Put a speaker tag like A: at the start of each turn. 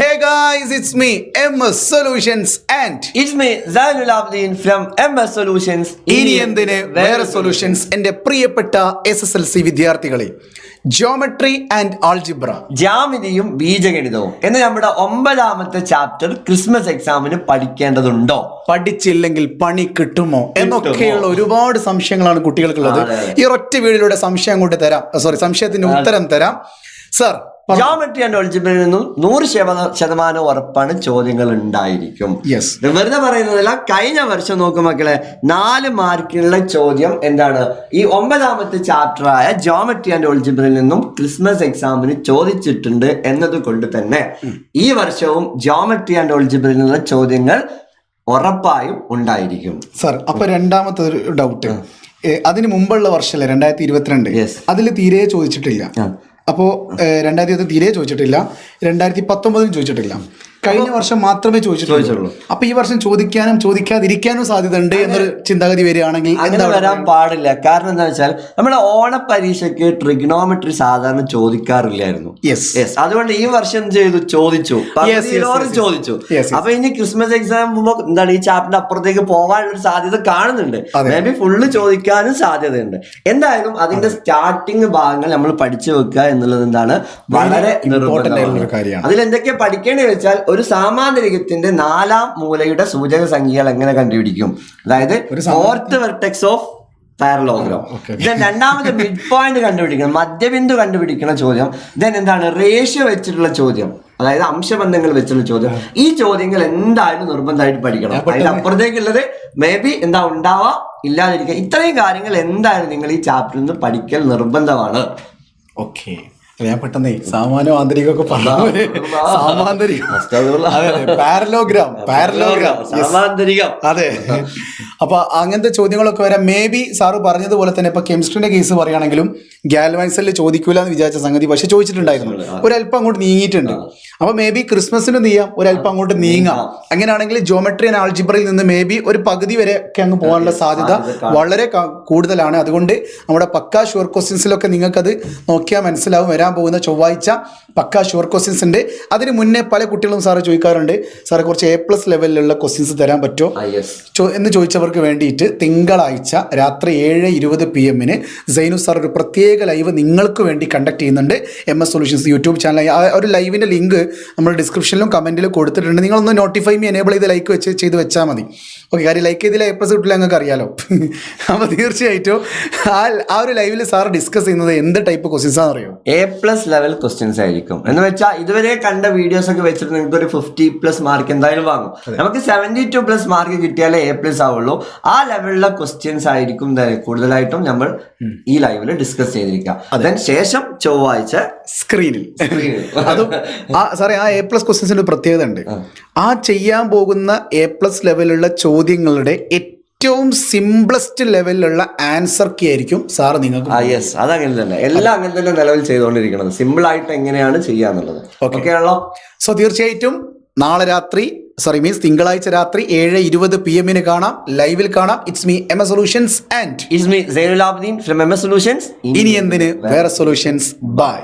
A: Hey guys, it's me, MS Solutions and
B: It's me, Zainul Abdin from MS Solutions.
A: ഇനി എന്തിന് വേറെ solutions. എൻ്റെ പ്രിയപ്പെട്ട SSLC വിദ്യാർത്ഥികളെ, ജോമെട്രി ആൻഡ് ആൾജിബ്ര,
B: ജാമിതിയും ബീജഗണിതവും എന്ന നമ്മുടെ 9ാമത്തെ ചാപ്റ്റർ ക്രിസ്മസ് എക്സാമിന് പഠിക്കേണ്ടതുണ്ടോ,
A: പഠിച്ചില്ലെങ്കിൽ പണി കിട്ടുമോ എന്നൊക്കെയുള്ള ഒരുപാട് സംശയങ്ങളാണ് കുട്ടികൾക്കുള്ളത്. ഈ ഒറ്റ വീഡിയോയിലൂടെ സംശയം കൊണ്ട് തരാം, സംശയത്തിന്റെ ഉത്തരം തരാം സർ.
B: ജോമെട്രി ആൻഡ് ആൾജിബ്രയിൽ നിന്നും 100% ഉറപ്പാണ് ചോദ്യങ്ങൾ ഉണ്ടായിരിക്കും. വെറുതെ പറയുന്നതല്ല. കഴിഞ്ഞ വർഷം നോക്കും മക്കളെ, 4 മാർക്കിനുള്ള ചോദ്യം എന്താണ്, ഈ 9ാമത്തെ ചാപ്റ്ററായ ജോമെട്രി ആൻഡ് ആൾജിബ്രയിൽ നിന്നും ക്രിസ്മസ് എക്സാമിന് ചോദിച്ചിട്ടുണ്ട് എന്നത് കൊണ്ട് തന്നെ ഈ വർഷവും ജോമെട്രി ആൻഡ് ആൾജിബ്രയിൽ നിന്നുള്ള ചോദ്യങ്ങൾ ഉറപ്പായും ഉണ്ടായിരിക്കും
A: സർ. അപ്പൊ രണ്ടാമത്തെ ഒരു ഡൗട്ട്, അതിന് മുമ്പുള്ള വർഷമല്ലേ 2022, അതിൽ തീരെ ചോദിച്ചിട്ടില്ല. അപ്പോൾ 2020 തീരെ ചോദിച്ചിട്ടില്ല, 2019 ചോദിച്ചിട്ടില്ല, കഴിഞ്ഞ വർഷം മാത്രമേ ചോദിച്ചിട്ടുള്ളൂ. അപ്പൊ ഈ വർഷം ചോദിക്കാനും ചോദിക്കാതിരിക്കാനും സാധ്യത ഉണ്ട് എന്നൊരു ചിന്താഗതി വരികയാണെങ്കിൽ
B: അങ്ങനെ വരാൻ പാടില്ല. കാരണം എന്താ വെച്ചാൽ നമ്മുടെ ഓണ പരീക്ഷയ്ക്ക് ട്രിഗ്നോമെട്രി സാധാരണ ചോദിക്കാറില്ലായിരുന്നു. അതുകൊണ്ട് ഈ വർഷം എന്ത് ചെയ്തു, ചോദിച്ചു. അപ്പൊ ഇനി ക്രിസ്മസ് എക്സാം എന്താണ് ഈ ചാപ്റ്ററിന്റെ അപ്പുറത്തേക്ക് പോകാനുള്ള സാധ്യത കാണുന്നുണ്ട്. മേ ബി ഫുള്ള് ചോദിക്കാനും സാധ്യതയുണ്ട്. എന്തായാലും അതിന്റെ സ്റ്റാർട്ടിങ് ഭാഗങ്ങൾ നമ്മൾ പഠിച്ചു വെക്കുക എന്നുള്ളത് എന്താണ് വളരെ നിർബന്ധമാണ്. അതിലെന്തൊക്കെ പഠിക്കേണ്ടി വെച്ചാൽ, ഒരു സാമാന്തരികത്തിന്റെ 4ാം മൂലയുടെ സൂചക സംഖ്യകൾ എങ്ങനെ കണ്ടുപിടിക്കും, അതായത് ഫോർത്ത് വെർട്ടെക്സ് ഓഫ് പാരലോഗ്രാം. രണ്ടാമത് മിഡ് പോയിന്റ് കണ്ടുപിടിക്കണം, മധ്യബിന്ദു കണ്ടുപിടിക്കുന്ന ചോദ്യം. ദെൻ എന്താണ് റേഷ്യോ വെച്ചിട്ടുള്ള ചോദ്യം, അതായത് അംശബന്ധങ്ങൾ വെച്ചുള്ള ചോദ്യം. ഈ ചോദ്യങ്ങൾ എന്തായാലും നിർബന്ധമായിട്ട് പഠിക്കണം. അതിന്റെ അപ്പുറത്തേക്കുള്ളത് മേ ബി എന്താ ഉണ്ടാവാ, ഇല്ലാതിരിക്കുക. ഇത്രയും കാര്യങ്ങൾ എന്തായാലും നിങ്ങൾ ഈ ചാപ്റ്ററിൽ നിന്ന് പഠിക്കൽ നിർബന്ധമാണ്.
A: ഓക്കെ, ഞാൻ പെട്ടെന്ന് സാമാന്യം ആന്തരികമൊക്കെ പറഞ്ഞു. പാരലോഗ്രാം, അതെ. അപ്പൊ അങ്ങനത്തെ ചോദ്യങ്ങളൊക്കെ വരാം. മേ ബി സാറ് പറഞ്ഞതുപോലെ തന്നെ ഇപ്പൊ കെമിസ്ട്രിന്റെ കേസ് പറയുകയാണെങ്കിലും ഗാൽവാൻസലിൽ ചോദിക്കൂല എന്ന് വിചാരിച്ച സംഗതി പക്ഷെ ചോദിച്ചിട്ടുണ്ടായിരുന്നു, ഒരല്പം അങ്ങോട്ട് നീങ്ങിയിട്ടുണ്ട്. അപ്പൊ മേ ബി ക്രിസ്മസിന് നീയാം, ഒരല്പം അങ്ങോട്ട് നീങ്ങാം. അങ്ങനെയാണെങ്കിൽ ജോമെട്രി ആൻഡ് ആൾജിബ്രയിൽ നിന്ന് മേ ബി ഒരു പകുതി വരെ ഒക്കെ അങ്ങ് പോകാനുള്ള സാധ്യത വളരെ കൂടുതലാണ്. അതുകൊണ്ട് നമ്മുടെ പക്കാ ഷുവർ ക്വസ്റ്റ്യൻസിലൊക്കെ നിങ്ങൾക്കത് നോക്കിയാൽ മനസ്സിലാവും. വരാൻ പോകുന്ന ചൊവ്വാഴ്ച പക്കാ ഷുവർ ക്വസ്റ്റ്യൻസ് ഉണ്ട്. അതിന് മുന്നേ പല കുട്ടികളും സാറ് ചോദിക്കാറുണ്ട്, സാറെ കുറച്ച് A+ ലെവലിലുള്ള ക്വസ്റ്റ്യൻസ് തരാൻ പറ്റുമോ എന്ന് ചോദിച്ചവർക്ക് വേണ്ടിയിട്ട് തിങ്കളാഴ്ച രാത്രി 7:20 PM സൈനു സാർ ഒരു പ്രത്യേക ലൈവ് നിങ്ങൾക്ക് വേണ്ടി കണ്ടക്ട് ചെയ്യുന്നുണ്ട്. MS solutions YouTube channel. ആ ഒരു ലൈവിൻ്റെ ലിങ്ക് നമ്മൾ ഡിസ്ക്രിപ്ഷനിലും കമൻറ്റിലും കൊടുത്തിട്ടുണ്ട്. നിങ്ങളൊന്ന് നോട്ടിഫൈ എനേബിൾ ചെയ്ത് ലൈക്ക് ചെയ്ത് വെച്ചാൽ മതി. ഓക്കെ, കാര്യം ലൈക്ക് ചെയ്തില്ല A+ കിട്ടില്ല, നിങ്ങൾക്ക് അറിയാലോ. അപ്പോൾ തീർച്ചയായിട്ടും ആ ഒരു ലൈവിൽ സാർ ഡിസ്കസ് ചെയ്യുന്നത് എന്ത് ടൈപ്പ് ക്വസ്റ്റ്യൻസ് ആണെന്ന് അറിയോ?
B: A+ ലെവൽ ക്വസ്റ്റ്യൻസ് ആയിരിക്കും. എന്ന് വെച്ചാൽ ഇതുവരെ കണ്ട വീഡിയോസ് ഒക്കെ വെച്ചിട്ട് നിങ്ങൾക്ക് ഒരു 50+ മാർക്ക് എന്തായാലും വാങ്ങും. നമുക്ക് 72+ മാർക്ക് കിട്ടിയാലേ A+ ആവുള്ളൂ. ആ ലെവലിലുള്ള ക്വസ്റ്റ്യൻസ് ആയിരിക്കും കൂടുതലായിട്ടും നമ്മൾ ഈ ലൈവിൽ ഡിസ്കസ് ചെയ്തിരിക്കുക. അതിനുശേഷം ചൊവ്വാഴ്ച സ്ക്രീനിൽ
A: അതും സാറേ ആ A+ ക്വസ്റ്റ്യൻസിന്റെ പ്രത്യേകത ഉണ്ട്. ആ ചെയ്യാൻ പോകുന്ന A+ ലെവലുള്ള ചോദ്യങ്ങളുടെ ഏറ്റവും സിംപ്ലസ്റ്റ് ലെവലിലുള്ള ആൻസർ കീ ആയിരിക്കും സാർ നിങ്ങൾക്ക്.
B: അതങ്ങനെ തന്നെ, എല്ലാം അങ്ങനെ തന്നെ നിലവിൽ ചെയ്തുകൊണ്ടിരിക്കുന്നത്. സിമ്പിൾ ആയിട്ട് എങ്ങനെയാണ് ചെയ്യാന്നുള്ളത് ഓക്കെ ആണല്ലോ.
A: സോ തീർച്ചയായിട്ടും നാളെ രാത്രി തിങ്കളാഴ്ച രാത്രി 7:20 PM കാണാം, ലൈവിൽ കാണാം. It's me MS solutions and
B: it's me Zainul Abdeen from MS solutions.
A: ഇനി എന്തിന് വേറെ സൊല്യൂഷൻസ്. ബൈ.